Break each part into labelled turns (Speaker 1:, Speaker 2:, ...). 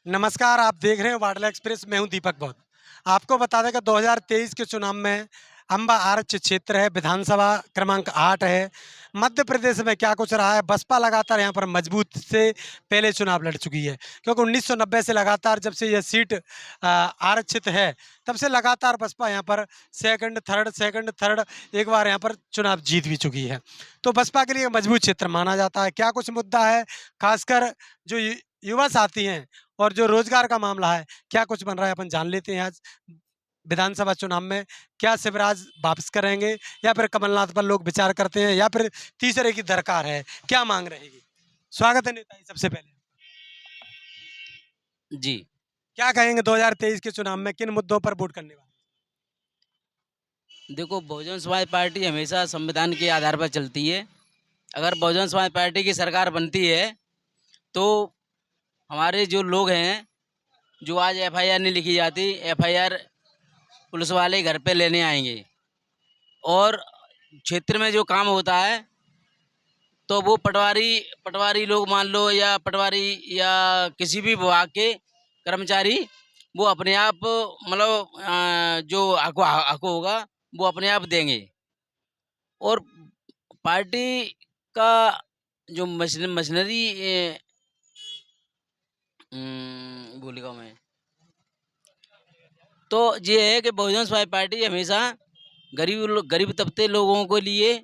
Speaker 1: नमस्कार, आप देख रहे हैं वाडला एक्सप्रेस, मैं हूं दीपक बौद्ध। आपको बता दें कि 2023 के चुनाव में अम्बा आरक्षित क्षेत्र है, विधानसभा क्रमांक 8 है। मध्य प्रदेश में क्या कुछ रहा है, बसपा लगातार यहाँ पर मजबूत से पहले चुनाव लड़ चुकी है, क्योंकि 1990 से लगातार जब से यह सीट आरक्षित है, तब से लगातार बसपा यहाँ पर सेकंड थर्ड एक बार यहाँ पर चुनाव जीत भी चुकी है। तो बसपा के लिए मजबूत क्षेत्र माना जाता है। क्या कुछ मुद्दा है, खासकर जो युवा साथी हैं और जो रोजगार का मामला है, क्या कुछ बन रहा है अपन जान लेते हैं आज। विधानसभा चुनाव में क्या शिवराज वापस करेंगे या फिर कमलनाथ पर लोग विचार करते हैं या फिर तीसरे की दरकार है, क्या मांग रहेगी। स्वागत है नेता जी, सबसे पहले
Speaker 2: जी।
Speaker 1: क्या कहेंगे 2023 के चुनाव में किन मुद्दों पर वोट करने वाले।
Speaker 2: देखो, बहुजन समाज पार्टी हमेशा संविधान के आधार पर चलती है। अगर बहुजन समाज पार्टी की सरकार बनती है तो हमारे जो लोग हैं, जो आज एफआईआर नहीं लिखी जाती, एफआईआर पुलिस वाले घर पे लेने आएंगे और क्षेत्र में जो काम होता है तो वो पटवारी पटवारी लोग मान लो, या पटवारी या किसी भी विभाग के कर्मचारी, वो अपने आप मतलब जो हक होगा वो अपने आप देंगे। और पार्टी का जो मशीनरी भूलिएगा मैं, तो ये है कि बहुजन समाज पार्टी हमेशा गरीब तबके लोगों के लिए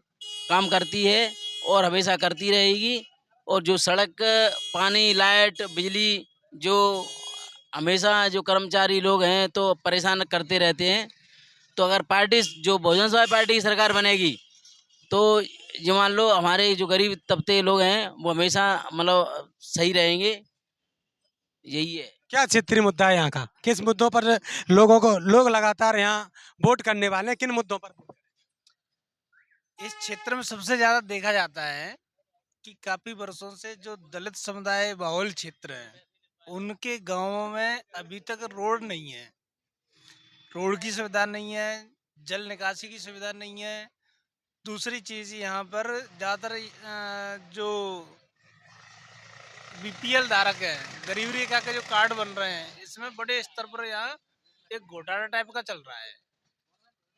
Speaker 2: काम करती है और हमेशा करती रहेगी। और जो सड़क, पानी, लाइट, बिजली, जो हमेशा जो कर्मचारी लोग हैं तो परेशान करते रहते हैं। तो अगर पार्टी जो बहुजन समाज पार्टी की सरकार बनेगी तो ये मान लो हमारे जो गरीब तबके लोग हैं वो हमेशा मतलब सही रहेंगे। यही है।
Speaker 1: क्या क्षेत्रीय मुद्दा है यहाँ का, किस मुद्दों पर लोग लगातार यहाँ वोट करने वाले हैं, किन मुद्दों पर वोट
Speaker 3: इस क्षेत्र में सबसे ज़्यादा देखा जाता है कि काफ़ी वर्षों से जो दलित समुदाय बाहुल क्षेत्र है, उनके गांवों में अभी तक रोड नहीं है। रोड की सुविधा नहीं है, जल निकासी की सुविधा नहीं है। दूसरी चीज़ यहाँ पर ज़्यादातर जो बीपीएल धारक है, गरीब रेखा के जो कार्ड बन रहे हैं, इसमें बड़े स्तर पर यहाँ एक घोटाला टाइप का चल रहा है।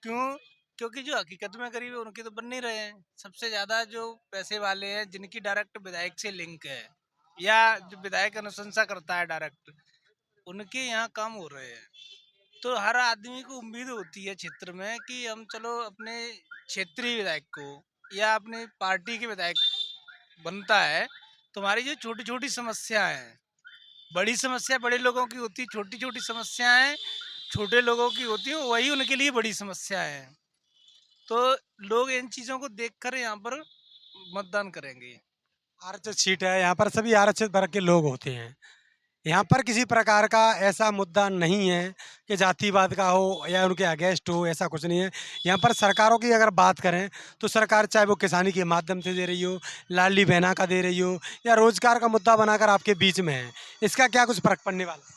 Speaker 3: क्यों? क्योंकि जो हकीकत में गरीब है उनके तो बन नहीं रहे हैं। सबसे ज़्यादा जो पैसे वाले हैं, जिनकी डायरेक्ट विधायक से लिंक है या जो विधायक अनुशंसा करता है डायरेक्ट, उनके यहाँ काम हो रहे हैं। तो हर आदमी को उम्मीद होती है क्षेत्र में कि हम चलो अपने क्षेत्रीय विधायक को या अपनी पार्टी के विधायक बनता है, तो हमारी जो छोटी छोटी समस्या है, बड़ी समस्या बड़े लोगों की होती, छोटी छोटी समस्याएं छोटे लोगों की होती है, वही उनके लिए बड़ी समस्या है। तो लोग इन चीज़ों को देखकर यहाँ पर मतदान करेंगे।
Speaker 1: आरक्षित सीट है, यहाँ पर सभी आरक्षित वर्ग के लोग होते हैं। यहाँ पर किसी प्रकार का ऐसा मुद्दा नहीं है कि जातिवाद का हो या उनके अगेंस्ट हो, ऐसा कुछ नहीं है। यहाँ पर सरकारों की अगर बात करें तो सरकार चाहे वो किसानी के माध्यम से दे रही हो, लाडली बहना का दे रही हो या रोजगार का मुद्दा बनाकर आपके बीच में है, इसका क्या कुछ फर्क पड़ने वाला है?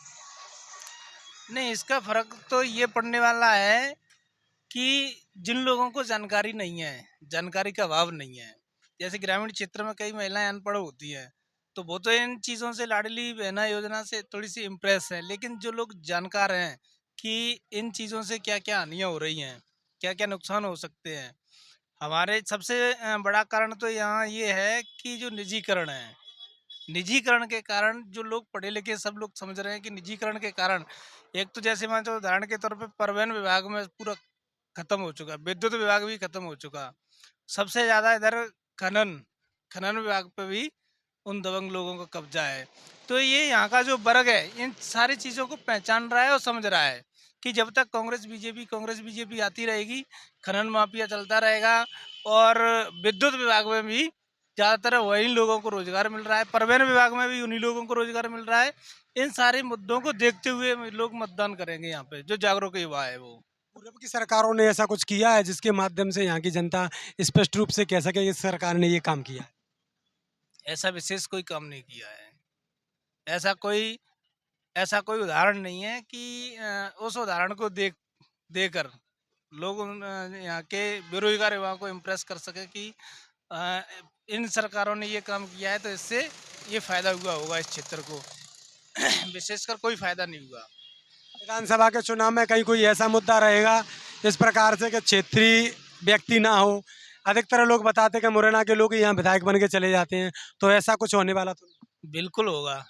Speaker 3: नहीं, इसका फर्क तो ये पड़ने वाला है कि जिन लोगों को जानकारी नहीं है, जानकारी का अभाव नहीं है, जैसे ग्रामीण क्षेत्र में कई महिलाएं अनपढ़ होती हैं, तो वो तो इन चीज़ों से, लाडली बहना योजना से थोड़ी सी इम्प्रेस है। लेकिन जो लोग जानकार हैं कि इन चीज़ों से क्या क्या हानियाँ हो रही हैं, क्या क्या नुकसान हो सकते हैं, हमारे सबसे बड़ा कारण तो यहाँ ये है कि जो निजीकरण है, निजीकरण के कारण जो लोग पढ़े लिखे सब लोग समझ रहे हैं कि निजीकरण के कारण, एक तो जैसे मान लो उदाहरण के तौर पे परिवहन विभाग में पूरा खत्म हो चुका, विद्युत विभाग भी खत्म हो चुका। सबसे ज्यादा इधर खनन खनन विभाग पे भी उन दबंग लोगों का कब्जा है। तो ये यहाँ का जो वर्ग है इन सारी चीजों को पहचान रहा है और समझ रहा है कि जब तक कांग्रेस बीजेपी आती रहेगी, खनन माफिया चलता रहेगा। और विद्युत विभाग में भी ज़्यादातर वही लोगों को रोजगार मिल रहा है, परिवहन विभाग में भी उन्हीं लोगों को रोजगार मिल रहा है। इन सारे मुद्दों को देखते हुए लोग मतदान करेंगे यहाँ पे, जो जागरूक युवा है वो।
Speaker 1: पूर्व की सरकारों ने ऐसा कुछ किया है जिसके माध्यम से यहाँ की जनता स्पष्ट रूप से कह सके इस सरकार ने ये काम किया है।
Speaker 3: ऐसा विशेष कोई काम नहीं किया है। ऐसा कोई ऐसा कोई उदाहरण नहीं है कि उस उदाहरण को देकर लोग यहाँ के बेरोजगार युवाओं को इम्प्रेस कर सके कि अ, इन सरकारों ने ये काम किया है तो इससे ये फायदा हुआ होगा इस क्षेत्र को। विशेषकर कोई फायदा नहीं हुआ।
Speaker 1: विधानसभा के चुनाव में कहीं कोई ऐसा मुद्दा रहेगा इस प्रकार से कि क्षेत्रीय व्यक्ति ना हो? अधिकतर लोग बताते हैं कि मुरैना के लोग यहाँ विधायक बन के चले जाते हैं, तो ऐसा कुछ होने वाला तो नहीं?
Speaker 3: बिल्कुल होगा।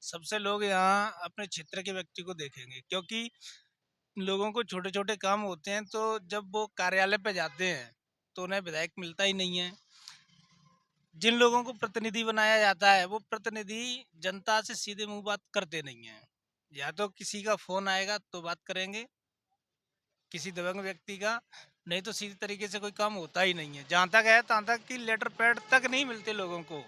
Speaker 3: सबसे लोग यहाँ अपने क्षेत्र के व्यक्ति को देखेंगे, क्योंकि लोगों को छोटे छोटे काम होते हैं, तो जब वो कार्यालय पे जाते हैं तो उन्हें विधायक मिलता ही नहीं है। जिन लोगों को प्रतिनिधि बनाया जाता है वो प्रतिनिधि जनता से सीधे मुंह बात करते नहीं है। या तो किसी का फोन आएगा तो बात करेंगे, किसी दिव्यांग व्यक्ति का, नहीं तो सीधी तरीके से कोई काम होता ही नहीं है। जहाँ तक है तहाँ तक कि लेटर पैड तक नहीं मिलते लोगों को,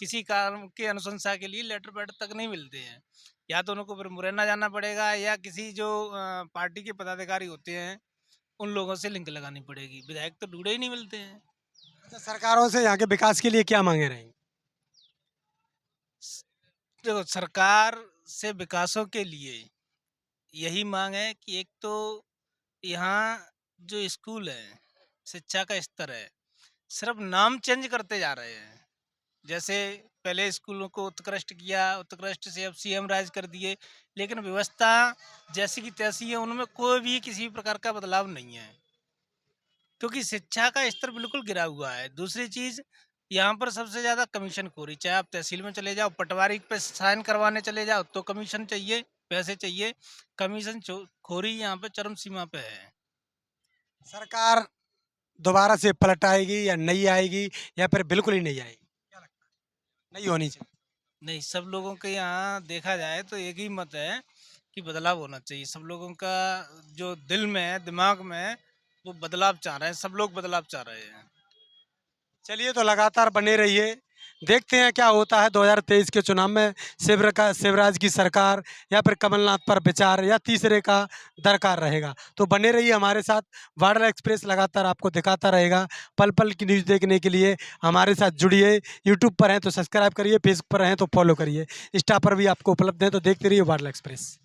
Speaker 3: किसी काम के अनुशंसा के लिए लेटर पैड तक नहीं मिलते हैं। या तो उनको फिर मुरैना जाना पड़ेगा, या किसी जो पार्टी के पदाधिकारी होते हैं उन लोगों से लिंक लगानी पड़ेगी। विधायक तो ढूंढे ही नहीं मिलते हैं।
Speaker 1: अच्छा, सरकारों से यहाँ के विकास के लिए क्या मांगे रहेंगे?
Speaker 3: देखो, सरकार से विकासों के लिए यही मांग है कि एक तो यहाँ जो स्कूल है, शिक्षा का स्तर है, सिर्फ नाम चेंज करते जा रहे हैं। जैसे पहले स्कूलों को उत्कृष्ट किया, उत्कृष्ट से अब सीएम राज कर दिए, लेकिन व्यवस्था जैसी की तैसी है, उनमें कोई भी किसी भी प्रकार का बदलाव नहीं है, क्योंकि शिक्षा का स्तर बिल्कुल गिरा हुआ है। दूसरी चीज, यहाँ पर सबसे ज्यादा कमीशन खोरी, चाहे आप तहसील में चले जाओ, पटवारी पे साइन करवाने चले जाओ तो कमीशन चाहिए, पैसे चाहिए। कमीशन खोरी यहाँ पे चरम सीमा पे है।
Speaker 1: सरकार दोबारा से पलट आएगी या नहीं आएगी, या फिर बिल्कुल ही नहीं आएगी? क्या लगता है? नहीं होनी चाहिए?
Speaker 3: नहीं, सब लोगों के यहाँ देखा जाए तो एक ही मत है कि बदलाव होना चाहिए। सब लोगों का जो दिल में है, दिमाग में है, वो बदलाव चाह रहे हैं। सब लोग बदलाव चाह रहे हैं।
Speaker 1: चलिए, तो लगातार बने रहिए, देखते हैं क्या होता है 2023 के चुनाव में। शिवराज की सरकार या फिर कमलनाथ पर विचार, या तीसरे का दरकार रहेगा? तो बने रहिए हमारे साथ। वाडला एक्सप्रेस लगातार आपको दिखाता रहेगा। पल पल की न्यूज़ देखने के लिए हमारे साथ जुड़िए। यूट्यूब पर हैं तो सब्सक्राइब करिए, फेसबुक पर हैं तो फॉलो करिए, इंस्टा पर भी आपको उपलब्ध है, तो देखते रहिए वाडला एक्सप्रेस।